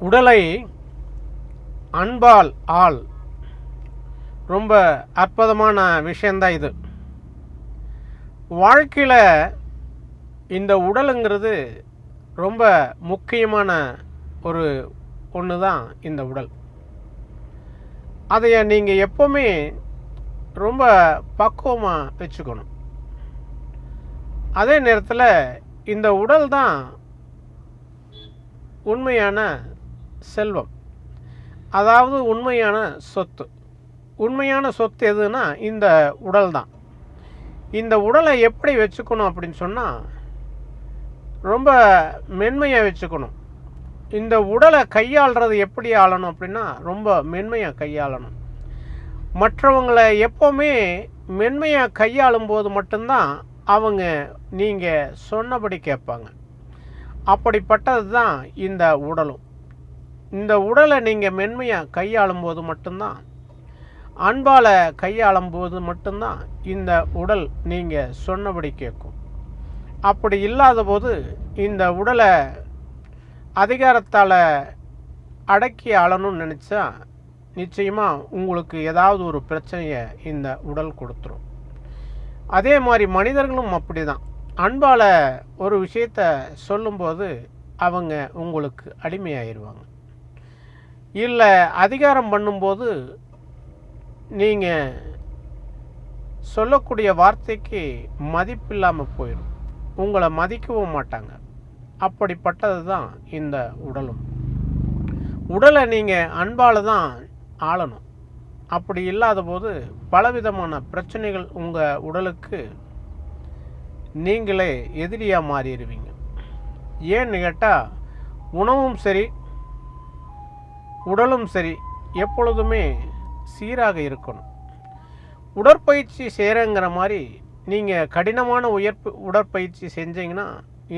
உடலை அன்பால் ஆள். ரொம்ப அற்புதமான விஷயந்தான் இது. வாழ்க்கையில் இந்த உடலுங்கிறது ரொம்ப முக்கியமான ஒரு ஒன்று தான் இந்த உடல். அதை நீங்கள் எப்போவுமே ரொம்ப பக்குவமாக வச்சுக்கணும். அதே நேரத்தில் இந்த உடல் தான் உண்மையான செல்வம், அதாவது உண்மையான சொத்து. உண்மையான சொத்து எதுனா இந்த உடல் தான். இந்த உடலை எப்படி வச்சுக்கணும் அப்படின்னு சொன்னால், ரொம்ப மென்மையாக வச்சுக்கணும். இந்த உடலை கையாளுறது எப்படி ஆளணும் அப்படின்னா, ரொம்ப மென்மையாக கையாளணும். மற்றவங்களை எப்போவுமே மென்மையாக கையாளும் போது மட்டும்தான் அவங்க நீங்கள் சொன்னபடி கேட்பாங்க. அப்படிப்பட்டது தான் இந்த உடலும். இந்த உடலை நீங்கள் மென்மையாக கையாளும் போது மட்டும்தான், அன்பால் கையாளும் போது மட்டும்தான் இந்த உடல் நீங்கள் சொன்னபடி கேட்கும். அப்படி இல்லாத போது இந்த உடலை அதிகாரத்தால் அடக்கி ஆளணும்னு நினச்சா நிச்சயமாக உங்களுக்கு ஏதாவது ஒரு பிரச்சனையை இந்த உடல் கொடுத்துரும். அதே மாதிரி மனிதர்களும் அப்படி தான். அன்பால் ஒரு விஷயத்தை சொல்லும்போது அவங்க உங்களுக்கு அடிமையாகிடுவாங்க. இல்லை அதிகாரம் பண்ணும்போது நீங்கள் சொல்லக்கூடிய வார்த்தைக்கு மதிப்பில்லாமல் போயிடும். உங்களை மதிக்கவும் மாட்டாங்க. அப்படிப்பட்டது தான் இந்த உடலும். உடலை நீங்கள் அன்பால் தான் ஆளணும். அப்படி இல்லாத போது பலவிதமான பிரச்சனைகள் உங்கள் உடலுக்கு நீங்களே எதிரியாக மாறிடுவீங்க. ஏன்னு கேட்டால், உணவும் சரி உடலும் சரி எப்பொழுதுமே சீராக இருக்கணும். உடற்பயிற்சி செய்கிறங்கிற மாதிரி நீங்கள் கடினமான உடற்பயிற்சி செஞ்சீங்கன்னா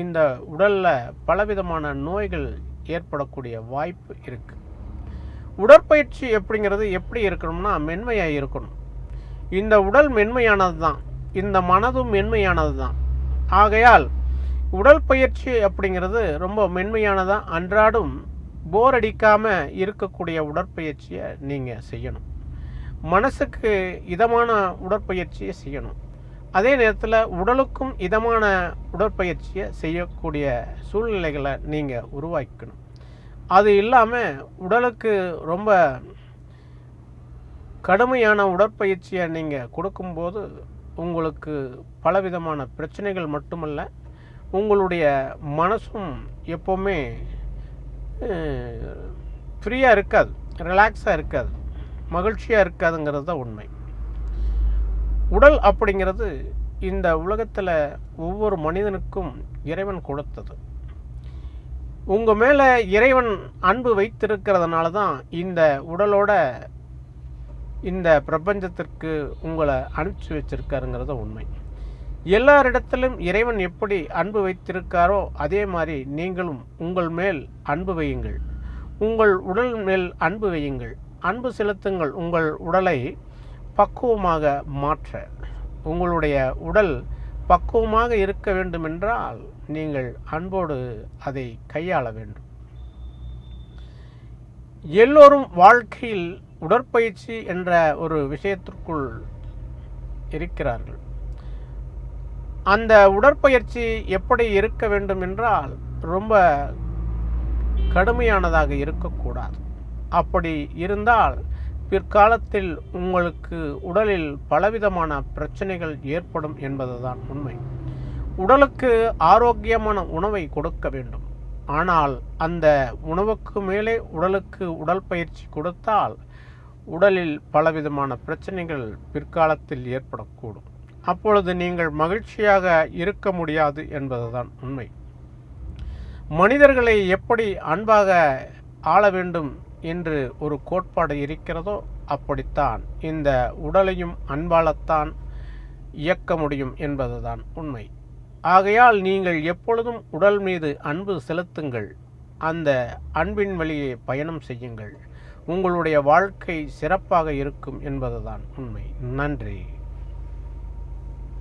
இந்த உடலில் பலவிதமான நோய்கள் ஏற்படக்கூடிய வாய்ப்பு இருக்குது. உடற்பயிற்சி எப்படிங்கிறது எப்படி இருக்கணும்னா மென்மையாக இருக்கணும். இந்த உடல் மென்மையானது தான், இந்த மனதும் மென்மையானது தான். ஆகையால் உடல் பயிற்சி அப்படிங்கிறது ரொம்ப மென்மையானதாக அன்றாடம் போர் அடிக்காமல் இருக்கக்கூடிய உடற்பயிற்சியை நீங்கள் செய்யணும். மனசுக்கு இதமான உடற்பயிற்சியை செய்யணும். அதே நேரத்தில் உடலுக்கும் இதமான உடற்பயிற்சியை செய்யக்கூடிய சூழ்நிலைகளை நீங்கள் உருவாக்கணும். அது இல்லாமல் உடலுக்கு ரொம்ப கடுமையான உடற்பயிற்சியை நீங்கள் கொடுக்கும்போது உங்களுக்கு பலவிதமான பிரச்சனைகள் மட்டுமல்ல, உங்களுடைய மனசும் எப்போவுமே ஃப்ரீயாக இருக்காது, ரிலாக்ஸாக இருக்காது, மகிழ்ச்சியாக இருக்காதுங்கிறது தான் உண்மை. உடல் அப்படிங்கிறது இந்த உலகத்தில் ஒவ்வொரு மனிதனுக்கும் இறைவன் கொடுத்தது. உங்கள் மேலே இறைவன் அன்பு வைத்திருக்கிறதுனால தான் இந்த உடலோட இந்த பிரபஞ்சத்திற்கு உங்களை அனுப்பிச்சி வச்சிருக்காருங்கிறத உண்மை. எல்லாரிடத்திலும் இறைவன் எப்படி அன்பு வைத்திருக்காரோ அதே மாதிரி நீங்களும் உங்கள் மேல் அன்பு வையுங்கள். உங்கள் உடல் மேல் அன்பு வையுங்கள். அன்பு செலுத்துங்கள். உங்கள் உடலை பக்குவமாக மாற்ற, உங்களுடைய உடல் பக்குவமாக இருக்க வேண்டுமென்றால் நீங்கள் அன்போடு அதை கையாள வேண்டும். எல்லோரும் வாழ்க்கையில் உடற்பயிற்சி என்ற ஒரு விஷயத்திற்குள் இருக்கிறார்கள். அந்த உடற்பயிற்சி எப்படி இருக்க வேண்டும் என்றால் ரொம்ப கடுமையானதாக இருக்கக்கூடாது. அப்படி இருந்தால் பிற்காலத்தில் உங்களுக்கு உடலில் பலவிதமான பிரச்சனைகள் ஏற்படும் என்பதுதான் உண்மை. உடலுக்கு ஆரோக்கியமான உணவை கொடுக்க வேண்டும். ஆனால் அந்த உணவுக்கு மேலே உடலுக்கு உடல் பயிற்சி கொடுத்தால் உடலில் பலவிதமான பிரச்சனைகள் பிற்காலத்தில் ஏற்படக்கூடும். அப்பொழுது நீங்கள் மகிழ்ச்சியாக இருக்க முடியாது என்பதுதான் உண்மை. மனிதர்களை எப்படி அன்பாக ஆள வேண்டும் என்று ஒரு கோட்பாடு இருக்கிறதோ அப்படித்தான் இந்த உடலையும் அன்பாலத்தான் இயக்க முடியும் என்பதுதான் உண்மை. ஆகையால் நீங்கள் எப்பொழுதும் உடல் மீது அன்பு செலுத்துங்கள். அந்த அன்பின் வழியே பயணம் செய்யுங்கள். உங்களுடைய வாழ்க்கை சிறப்பாக இருக்கும் என்பதுதான் உண்மை. நன்றி.